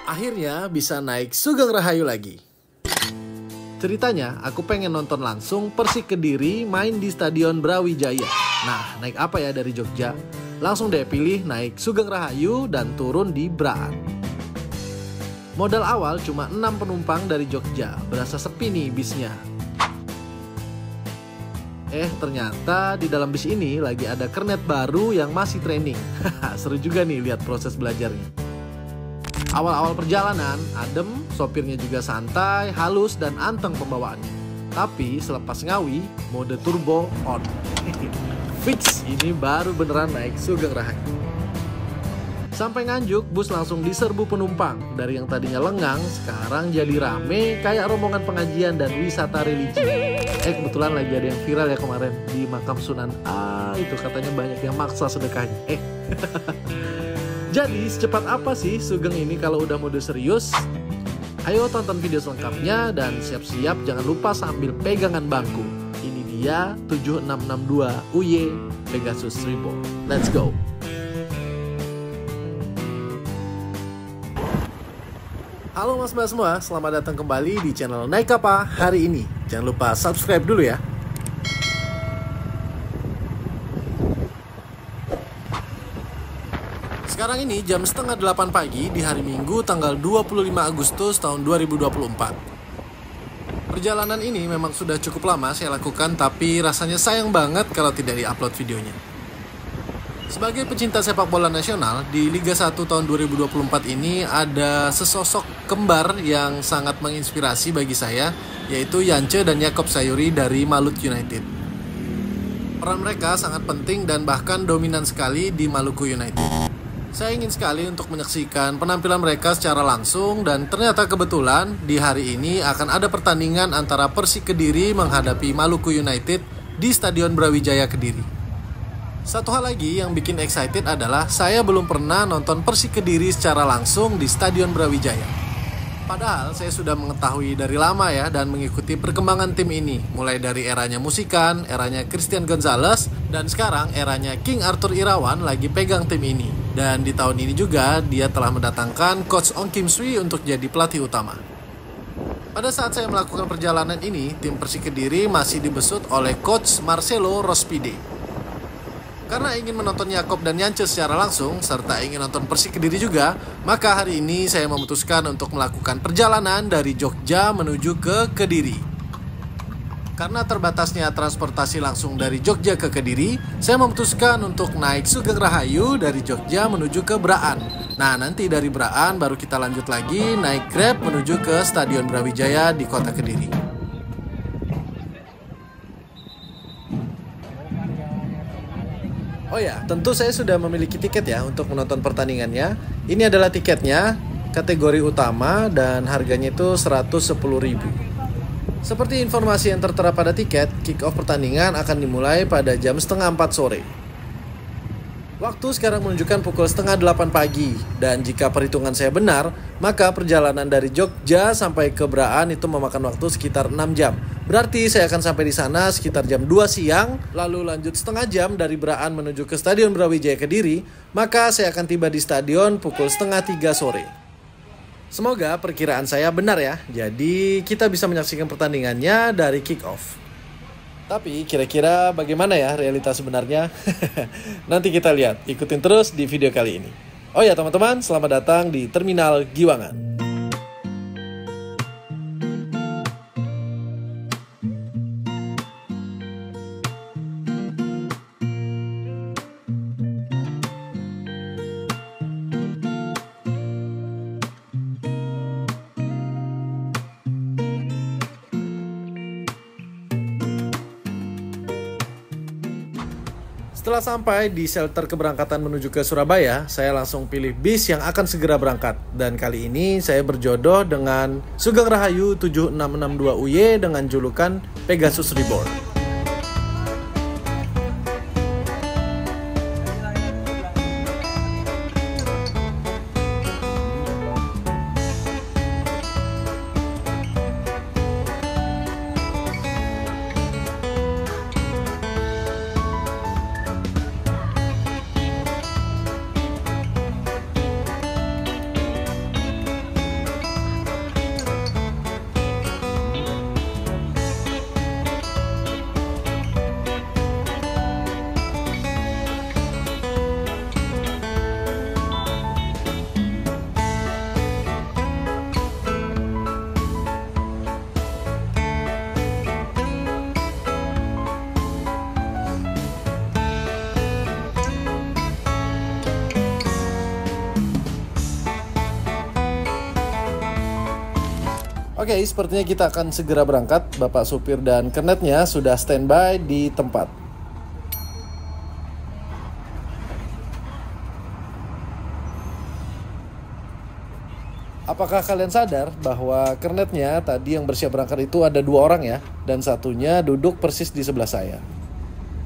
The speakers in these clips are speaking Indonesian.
Akhirnya bisa naik Sugeng Rahayu lagi. Ceritanya, aku pengen nonton langsung Persik Kediri main di Stadion Brawijaya. Nah, naik apa ya dari Jogja? Langsung deh pilih naik Sugeng Rahayu dan turun di Braan. Modal awal cuma 6 penumpang dari Jogja, berasa sepi nih bisnya. Ternyata di dalam bis ini lagi ada kernet baru yang masih training. Seru juga nih lihat proses belajarnya. Awal-awal perjalanan, adem, sopirnya juga santai, halus, dan anteng pembawaannya. Tapi selepas ngawi, mode turbo on. Fix, ini baru beneran naik Sugeng Rahayu. Sampai Nganjuk, bus langsung diserbu penumpang. Dari yang tadinya lengang, sekarang jadi rame kayak rombongan pengajian dan wisata religi. Kebetulan lagi ada yang viral ya kemarin di makam Sunan. Itu katanya banyak yang maksa sedekahnya. Jadi secepat apa sih Sugeng ini kalau udah mode serius? Ayo tonton video selengkapnya dan siap-siap jangan lupa sambil pegangan bangku. Ini dia 7662 UY Pegasus Reborn. Let's go! Halo mas-mas semua, selamat datang kembali di channel Naik Apa hari ini. Jangan lupa subscribe dulu ya. Sekarang ini jam setengah 8 pagi di hari Minggu tanggal 25 Agustus tahun 2024. Perjalanan ini memang sudah cukup lama saya lakukan, tapi rasanya sayang banget kalau tidak di-upload videonya. Sebagai pecinta sepak bola nasional, di Liga 1 tahun 2024 ini ada sesosok kembar yang sangat menginspirasi bagi saya, yaitu Yance dan Yakob Sayuri dari Malut United. Peran mereka sangat penting dan bahkan dominan sekali di Maluku United. Saya ingin sekali untuk menyaksikan penampilan mereka secara langsung dan ternyata kebetulan di hari ini akan ada pertandingan antara Persik Kediri menghadapi Maluku United di Stadion Brawijaya Kediri. Satu hal lagi yang bikin excited adalah saya belum pernah nonton Persik Kediri secara langsung di Stadion Brawijaya. Padahal saya sudah mengetahui dari lama ya dan mengikuti perkembangan tim ini. Mulai dari eranya Musikan, eranya Christian Gonzalez, dan sekarang eranya King Arthur Irawan lagi pegang tim ini. Dan di tahun ini juga dia telah mendatangkan Coach Ong Kim Sui untuk jadi pelatih utama. Pada saat saya melakukan perjalanan ini, tim Persik Kediri masih dibesut oleh Coach Marcelo Rospide. Karena ingin menonton Yakob dan Yance secara langsung, serta ingin nonton Persik Kediri juga, maka hari ini saya memutuskan untuk melakukan perjalanan dari Jogja menuju ke Kediri. Karena terbatasnya transportasi langsung dari Jogja ke Kediri, saya memutuskan untuk naik Sugeng Rahayu dari Jogja menuju ke Braan. Nah, nanti dari Braan baru kita lanjut lagi naik Grab menuju ke Stadion Brawijaya di kota Kediri. Oh ya, tentu saya sudah memiliki tiket ya untuk menonton pertandingannya. Ini adalah tiketnya, kategori utama dan harganya itu 110.000. Seperti informasi yang tertera pada tiket, kick-off pertandingan akan dimulai pada jam setengah 4 sore. Waktu sekarang menunjukkan pukul setengah 8 pagi, dan jika perhitungan saya benar, maka perjalanan dari Jogja sampai ke Braan itu memakan waktu sekitar 6 jam. Berarti saya akan sampai di sana sekitar jam 2 siang, lalu lanjut setengah jam dari Braan menuju ke Stadion Brawijaya Kediri, maka saya akan tiba di stadion pukul setengah 3 sore. Semoga perkiraan saya benar ya, jadi kita bisa menyaksikan pertandingannya dari kick-off. Tapi kira-kira bagaimana ya realitas sebenarnya? Nanti kita lihat, ikutin terus di video kali ini. Oh ya teman-teman, selamat datang di Terminal Giwangan. Setelah sampai di shelter keberangkatan menuju ke Surabaya, saya langsung pilih bis yang akan segera berangkat. Dan kali ini saya berjodoh dengan Sugeng Rahayu 7662 UY dengan julukan Pegasus Reborn. Oke, sepertinya kita akan segera berangkat. Bapak supir dan kernetnya sudah standby di tempat. Apakah kalian sadar bahwa kernetnya tadi yang bersiap berangkat itu ada 2 orang ya, dan satunya duduk persis di sebelah saya.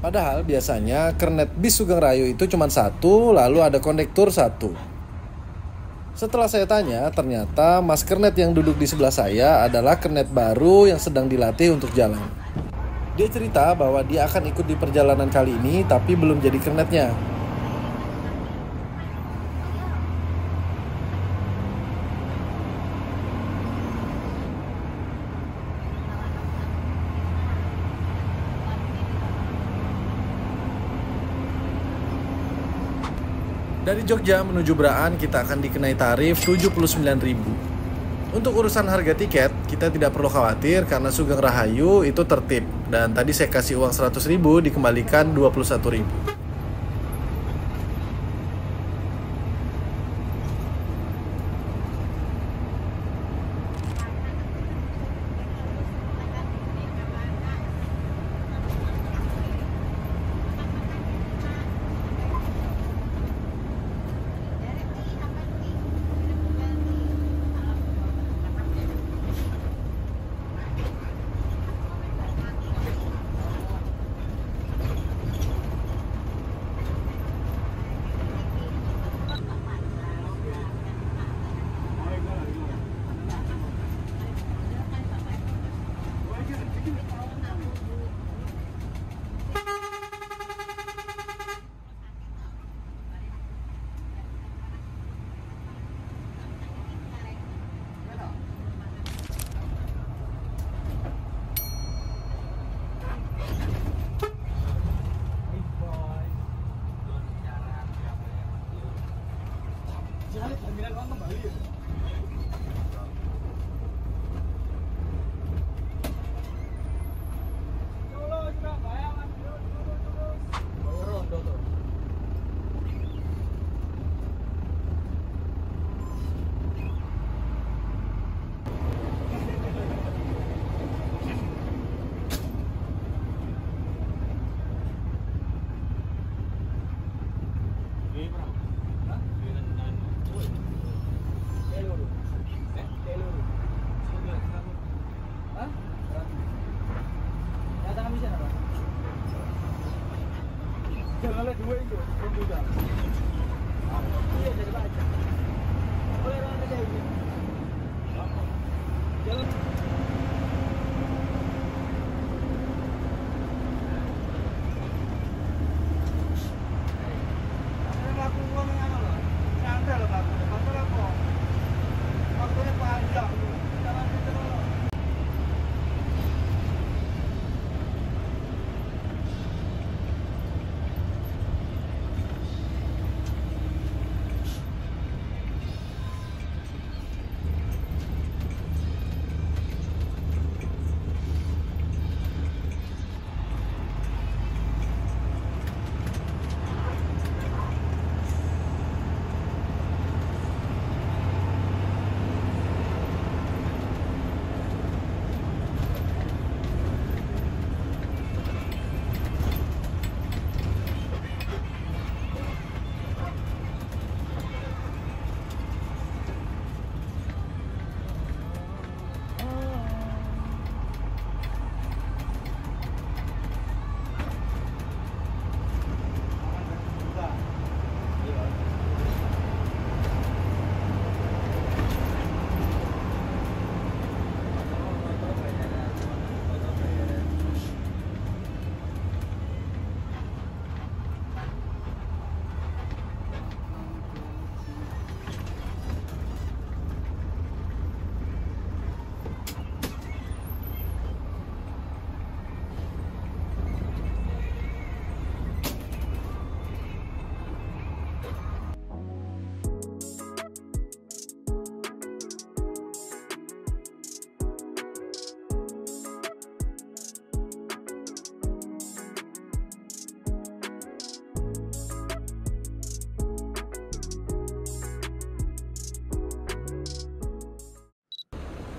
Padahal biasanya kernet bis Sugeng Rayu itu cuma 1, lalu ada kondektur 1. Setelah saya tanya, ternyata Mas Kernet yang duduk di sebelah saya adalah kernet baru yang sedang dilatih untuk jalan. Dia cerita bahwa dia akan ikut di perjalanan kali ini, tapi belum jadi kernetnya. Dari Jogja menuju Braan kita akan dikenai tarif 79.000. Untuk urusan harga tiket, kita tidak perlu khawatir karena Sugeng Rahayu itu tertib. Dan tadi saya kasih uang 100.000 dikembalikan 21.000.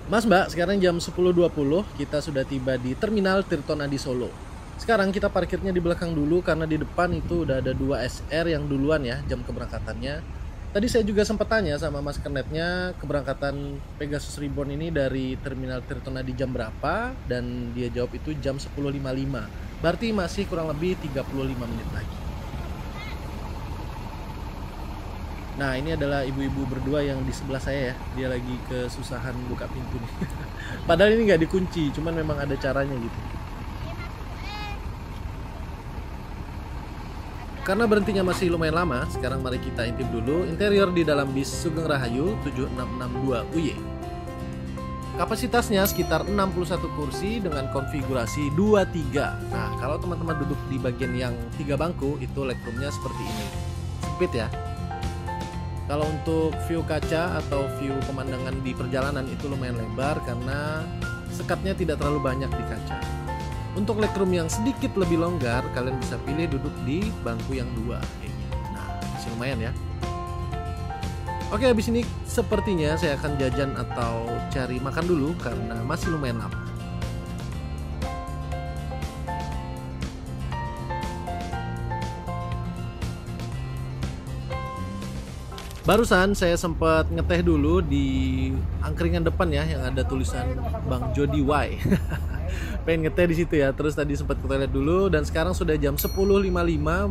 Mas Mbak, sekarang jam 10.20, kita sudah tiba di Terminal Tirtonadi Solo. Sekarang kita parkirnya di belakang dulu karena di depan itu udah ada 2 SR yang duluan ya jam keberangkatannya. Tadi saya juga sempat tanya sama Mas Kernetnya keberangkatan Pegasus Reborn ini dari Terminal Tirtonadi jam berapa, dan dia jawab itu jam 10.55. Berarti masih kurang lebih 35 menit lagi. Nah, ini adalah ibu-ibu berdua yang di sebelah saya ya. Dia lagi kesusahan buka pintu nih. Padahal ini nggak dikunci, cuman memang ada caranya gitu. Karena berhentinya masih lumayan lama, sekarang mari kita intip dulu interior di dalam bis Sugeng Rahayu 7662 UY. Kapasitasnya sekitar 61 kursi dengan konfigurasi 23. Nah, kalau teman-teman duduk di bagian yang 3 bangku, itu legroomnya seperti ini. Sempit ya. Kalau untuk view kaca atau view pemandangan di perjalanan itu lumayan lebar karena sekatnya tidak terlalu banyak di kaca. Untuk legroom yang sedikit lebih longgar, kalian bisa pilih duduk di bangku yang 2 kayak gini. Nah, masih lumayan ya. Oke, habis ini sepertinya saya akan jajan atau cari makan dulu karena masih lumayan lama. Barusan saya sempat ngeteh dulu di angkringan depan ya yang ada tulisan Bang Jody Y. Pengen ngeteh di situ ya. Terus tadi sempat ke toilet dulu dan sekarang sudah jam 10.55,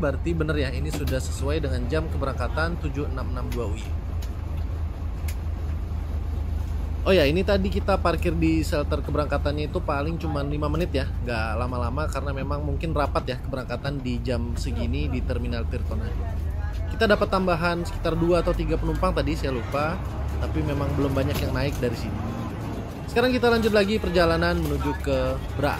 berarti bener ya ini sudah sesuai dengan jam keberangkatan 7662 UI. Oh ya, ini tadi kita parkir di shelter keberangkatannya itu paling cuma 5 menit ya, nggak lama-lama karena memang mungkin rapat ya keberangkatan di jam segini di Terminal Tirtonadi. Kita dapat tambahan sekitar 2 atau 3 penumpang tadi, saya lupa, tapi memang belum banyak yang naik dari sini. Sekarang kita lanjut lagi perjalanan menuju ke Bra.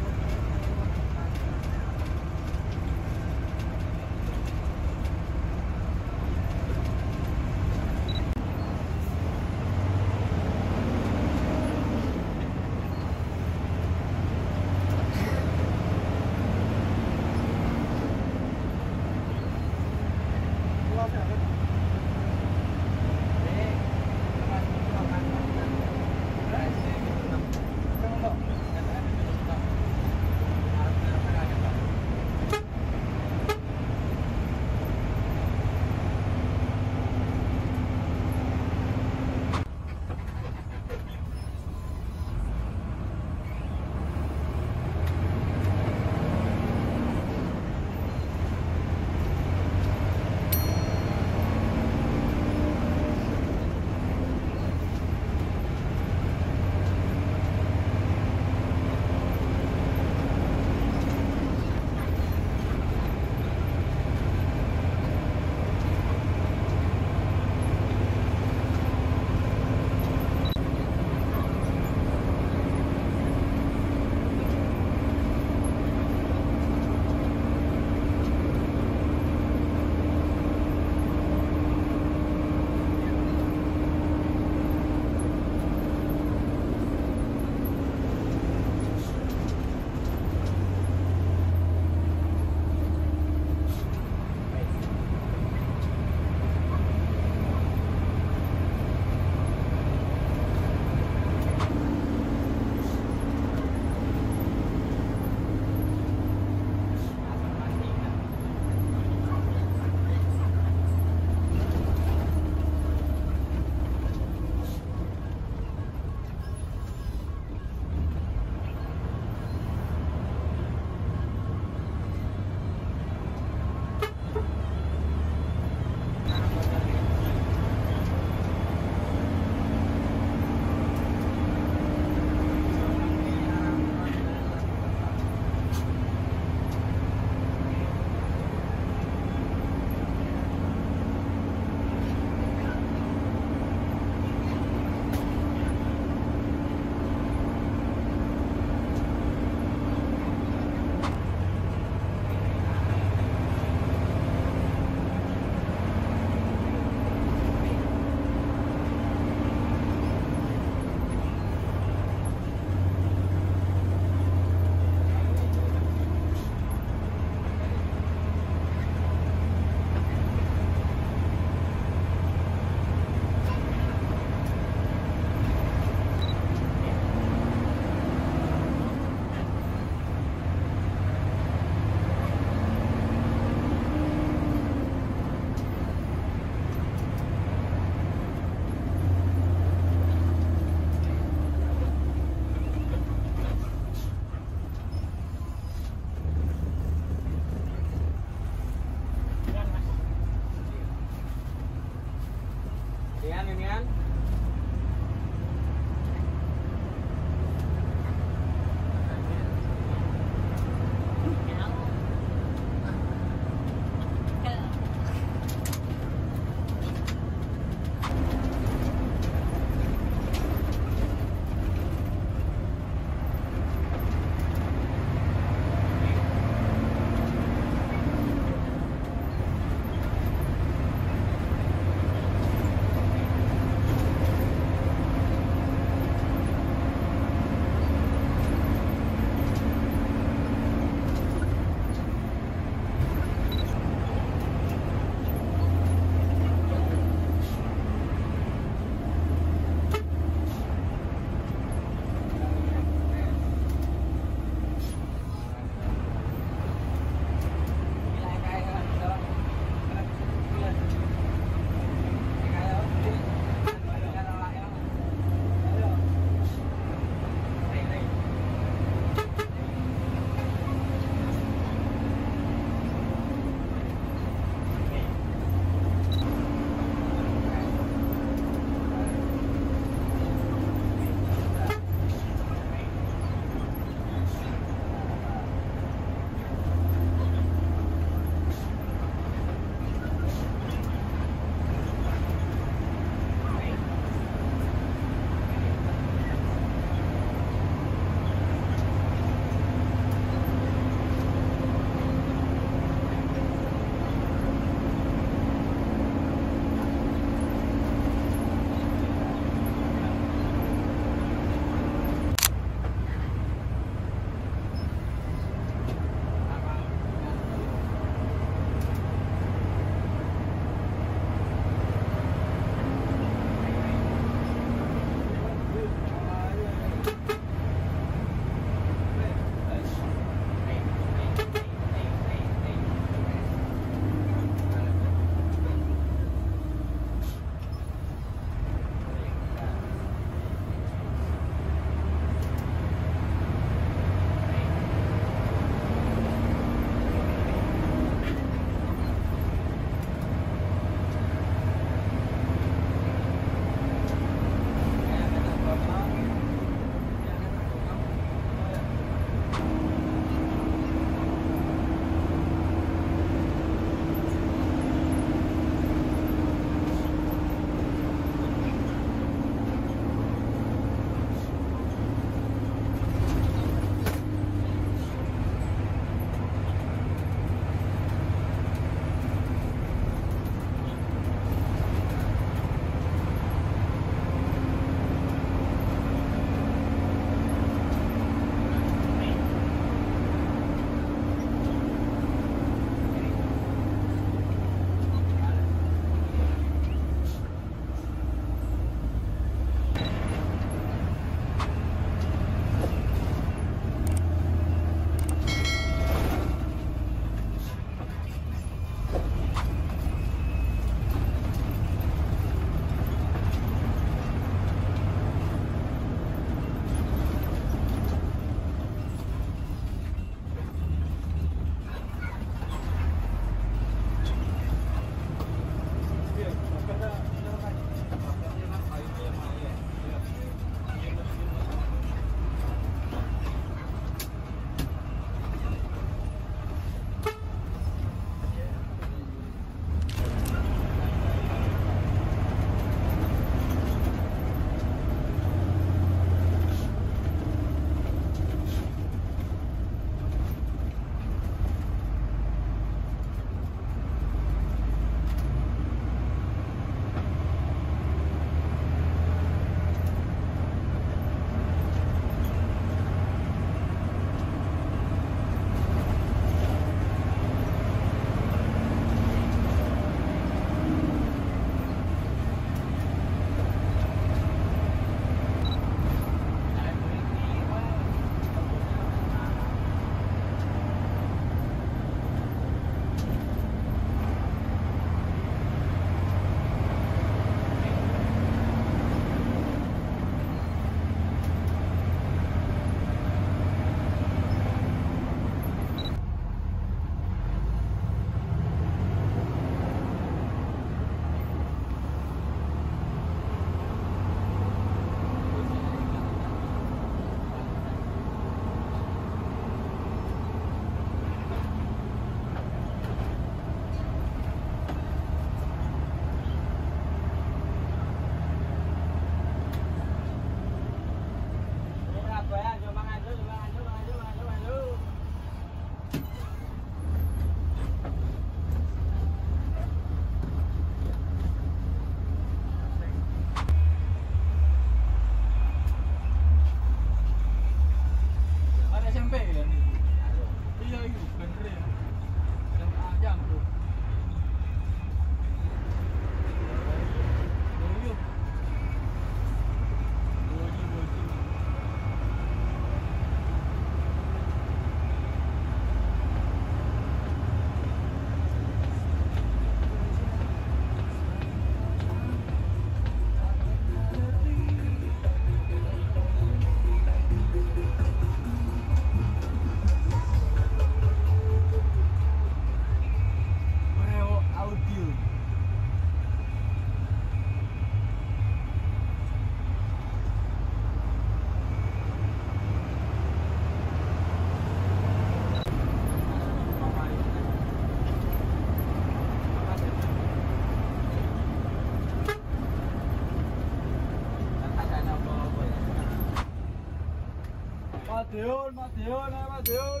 Madiun, Madiun, ayo Madiun.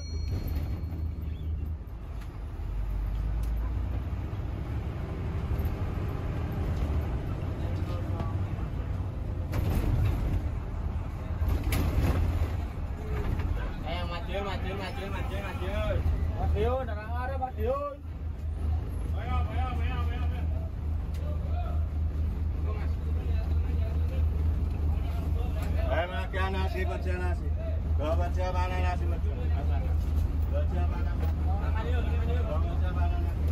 Madiun, Madiun, Madiun, Madiun, Madiun. Madiun, ada ngarep Madiun. Ayo. Makan nasi, baca nasi. Baca mana nasi Madiun? Baca mana? Baca mana nasi?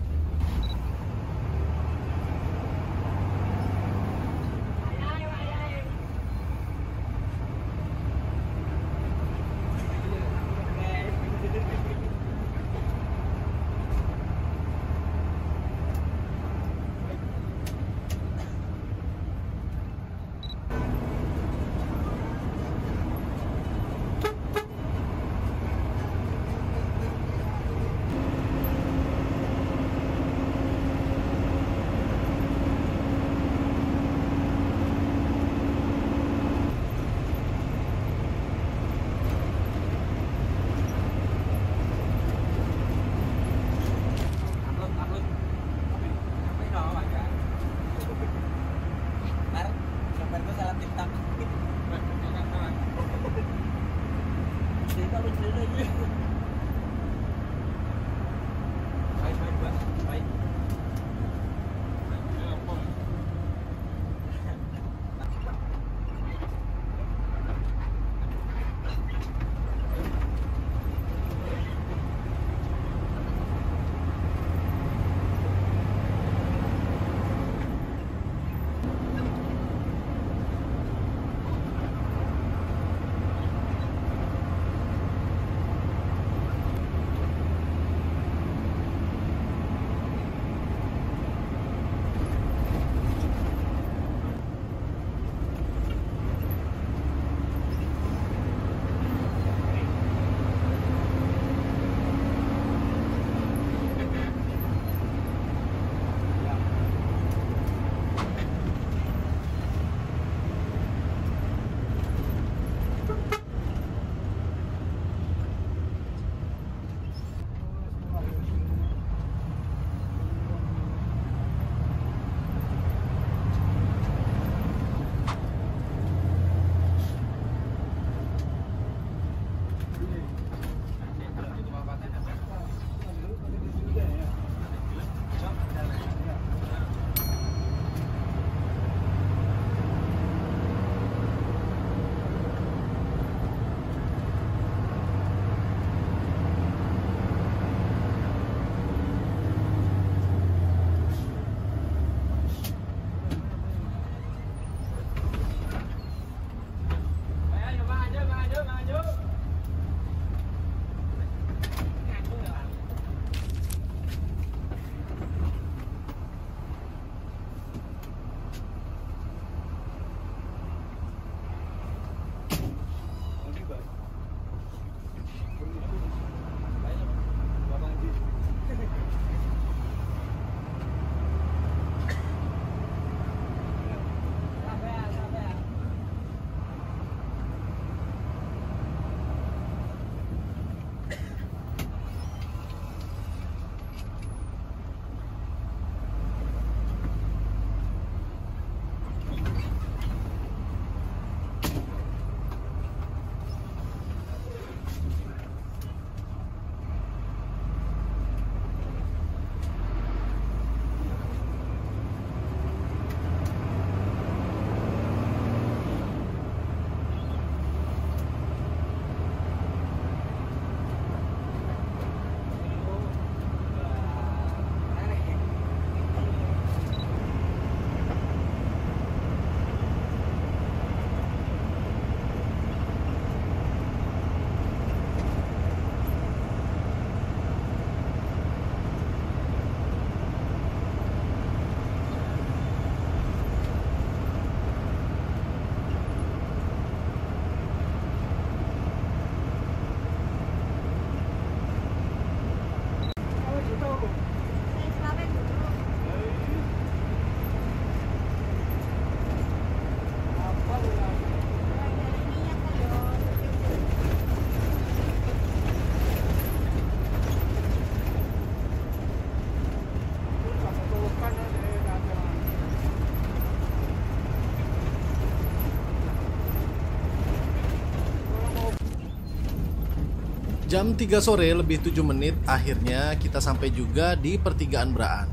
Jam 3 sore lebih 7 menit, akhirnya kita sampai juga di pertigaan Braan.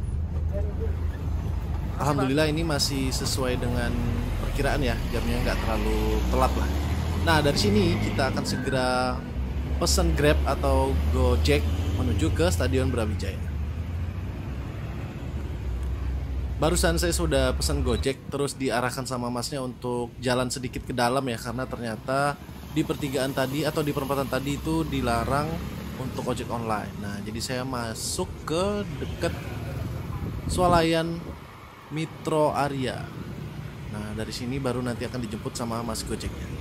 Alhamdulillah ini masih sesuai dengan perkiraan ya, jamnya nggak terlalu telat lah. Nah dari sini kita akan segera pesan Grab atau Gojek menuju ke Stadion Brawijaya. Barusan saya sudah pesan Gojek, terus diarahkan sama masnya untuk jalan sedikit ke dalam ya, karena ternyata di pertigaan tadi atau di perempatan tadi itu dilarang untuk ojek online. Nah, jadi saya masuk ke dekat swalayan Mitro Area. Nah, dari sini baru nanti akan dijemput sama Mas Gojeknya.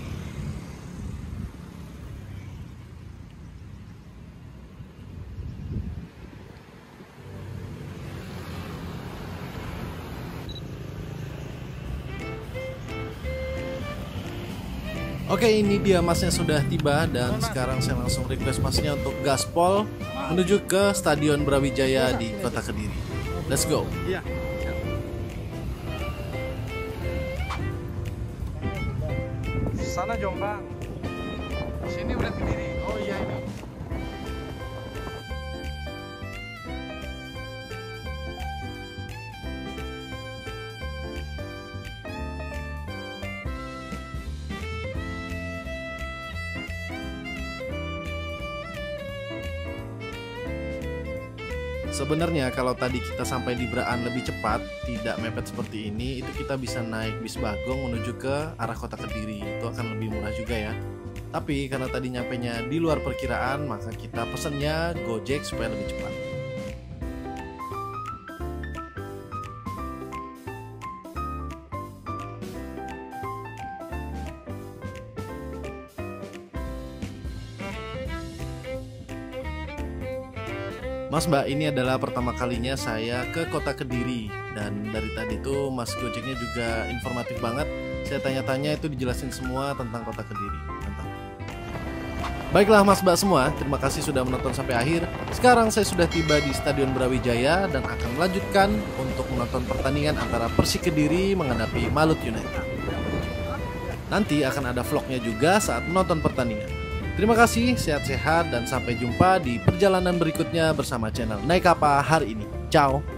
Oke, ini dia masnya sudah tiba dan sekarang saya langsung request masnya untuk gaspol menuju ke Stadion Brawijaya di Kota Kediri. Let's go. Iya. Sana Jombang. Sini udah Kediri. Oh iya ini. Sebenarnya kalau tadi kita sampai di Braan lebih cepat, tidak mepet seperti ini, itu kita bisa naik bis Bagong menuju ke arah Kota Kediri. Itu akan lebih murah juga ya. Tapi karena tadi nyampenya di luar perkiraan, maka kita pesennya Gojek supaya lebih cepat. Mas Mbak, ini adalah pertama kalinya saya ke Kota Kediri. Dan dari tadi tuh Mas Gojeknya juga informatif banget. Saya tanya-tanya itu dijelasin semua tentang Kota Kediri. Mantap. Baiklah Mas Mbak semua, terima kasih sudah menonton sampai akhir. Sekarang saya sudah tiba di Stadion Brawijaya dan akan melanjutkan untuk menonton pertandingan antara Persik Kediri menghadapi Malut United. Nanti akan ada vlognya juga saat menonton pertandingan. Terima kasih, sehat-sehat, dan sampai jumpa di perjalanan berikutnya bersama channel Naik Apa hari ini. Ciao!